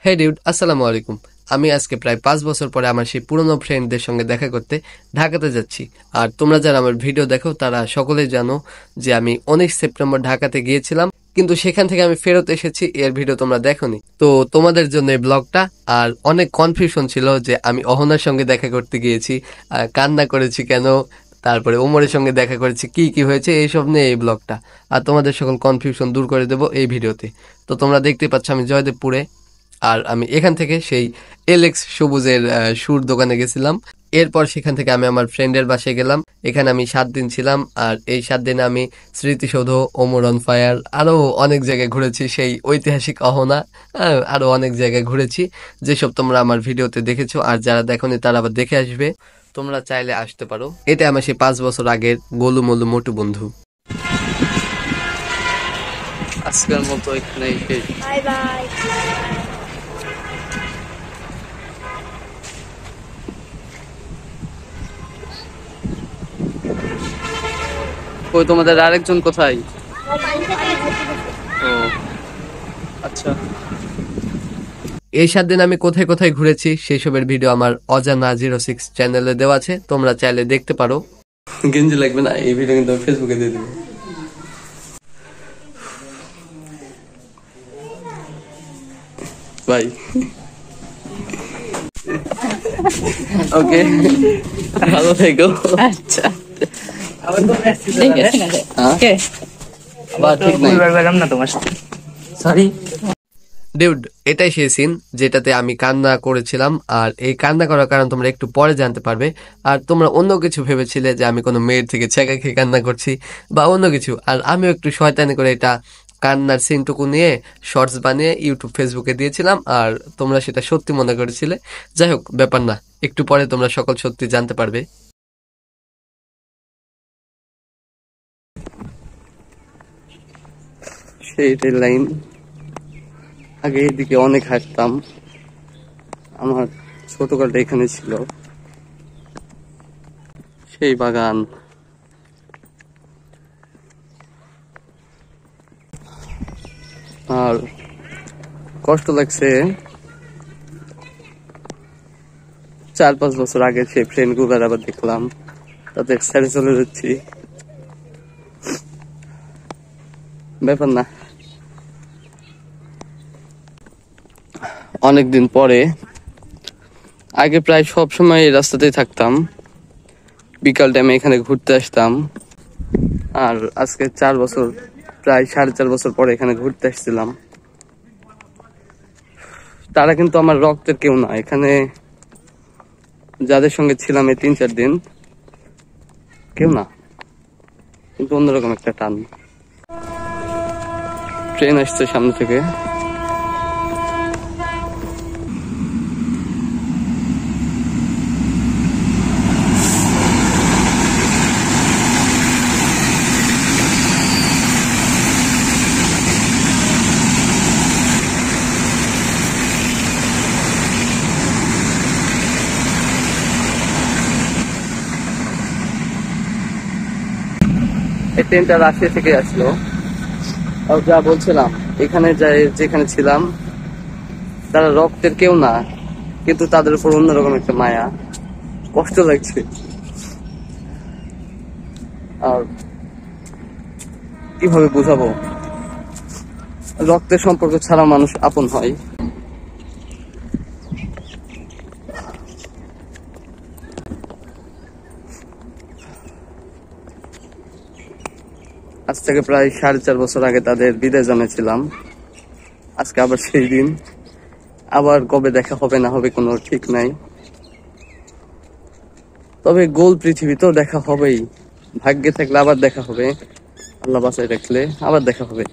হে ডিউড, আসসালামু আলাইকুম। আমি আজকে প্রায় 5 বছর পরে আমার সেই পুরনো ফ্রেন্ডদের সঙ্গে দেখা করতে ঢাকাতে যাচ্ছি। আর তোমরা যারা আমার ভিডিও দেখো তারা সকলেই জানো যে আমি 19 সেপ্টেম্বর ঢাকাতে গিয়েছিলাম, কিন্তু সেখান থেকে আমি ফেরত এসেছি। এর ভিডিও তোমরা দেখোনি, তো তোমাদের জন্য এই ব্লগটা। আর অনেক কনফিউশন ছিল যে আমি অহনার সঙ্গে দেখা করতে গিয়েছি, কান্না করেছি কেন, তারপরে ওমরের সঙ্গে দেখা করেছি, কি কি হয়েছে এইসব নিয়ে এই ব্লগটা। আর তোমাদের সকল কনফিউশন দূর করে দেবো এই ভিডিওতে। তো তোমরা দেখতে পাচ্ছ আমি জয়দেবপুরে, আর আমি এখান থেকে সেই এলেক্স সবুজের সুর দোকানে গেছিলাম। এরপর সেখান থেকে আমি আমার ফ্রেন্ডের বাসায় গেলাম। এখানে আমি 7 দিন ছিলাম, আর এই 7 দিনে আমি স্মৃতিসৌধ, ওমর অন ফায়ার, আরো অনেক জায়গায় ঘুরেছি, সেই ঐতিহাসিক অহনা, আরো অনেক জায়গায় ঘুরেছি, যেসব তোমরা আমার ভিডিওতে দেখেছো। আর যারা দেখোনি তারা আবার দেখে আসবে, তোমরা চাইলে আসতে পারো। এটা আমার সেই 5 বছর আগের গোলু মোলু মোটু বন্ধু। আজকের মতো এখানেই শেষ। Bye bye. ওই তোমাদের আরেকজন কোথায়? ও আচ্ছা। এই 7 দিন আমি কোথায় কোথায় ঘুরেছি সেই সবের ভিডিও আমার অজানা 06 চ্যানেলে দেওয়া আছে, তোমরা চাইলে দেখতে পারো। গেঞ্জি লাগবে না, এই ভিডিও কিন্তু ফেসবুকে দিয়ে দেবো। বাই। ওকে, ভালো থেকো। আচ্ছা ঠিক আছে। আবার ঠিক নাই। না তোমার সাথে সরি ডিউড, এটাই সেই সিন যেটাতে আমি কান্না করেছিলাম। আর এই কান্না করার কারণ তোমরা একটু পরে জানতে পারবে। আর তোমরা অন্য কিছু ভেবেছিলে যে আমি কোনো মেয়ের থেকে ছেঁকা খেয়ে কান্না করছি বা অন্য কিছু, আর আমিও একটু শয়তানি করে এটা কান্নার সিনটুকু নিয়ে শর্টস বানিয়ে ইউটিউব ফেসবুকে দিয়েছিলাম, আর তোমরা সেটা সত্যি মনে করেছিলে। যাই হোক, ব্যাপার না, একটু পরে তোমরা সকল সত্যি জানতে পারবে। সেই রেল লাইন, আগে এদিকে অনেক হাঁটতাম, আমার ছোটকালটা এখানে ছিল। সেই বাগান, আর কষ্ট লাগছে 4-5 বছর আগে সেই ফ্রেন্ড গুলার আবার দেখলাম, তাদের ছেড়ে চলে যাচ্ছি। ব্যাপার না, অনেকদিন পরে। আগে প্রায় সব সময় এই রাস্তাতেই থাকতাম, বিকাল টাইমে এখানে ঘুরতে আসতাম। আর আজকে 4 বছর, প্রায় 4.5 বছর পরে এখানে ঘুরতে আসছিলাম। তারা কিন্তু আমার রক্তের কেউ না, এখানে যাদের সঙ্গে ছিলাম এই 3-4 দিন, কেউ না, কিন্তু অন্যরকম একটা টান। ট্রেন আসছে সামনে থেকে। এই ট্রেনটা রাশিয়া থেকে আসলো। আর যা বলছিলাম, এখানে যেখানে ছিলাম তারা রক্তের কেউ না, কিন্তু তাদের উপর অন্যরকম একটা মায়া, কষ্ট লাগছে। আর কিভাবে বুঝাবো, রক্তের সম্পর্ক ছাড়া মানুষ আপন হয়। আজ থেকে প্রায় 4.5 বছর আগে তাদের বিদায় জানিয়েছিলাম। আজকে আবার সেই দিন, আবার কবে দেখা হবে না হবে কোনো ঠিক নাই। তবে গোল পৃথিবীতেও দেখা হবেই, ভাগ্যে থাকলে আবার দেখা হবে, আল্লাহ বাঁচায় রাখলে আবার দেখা হবে।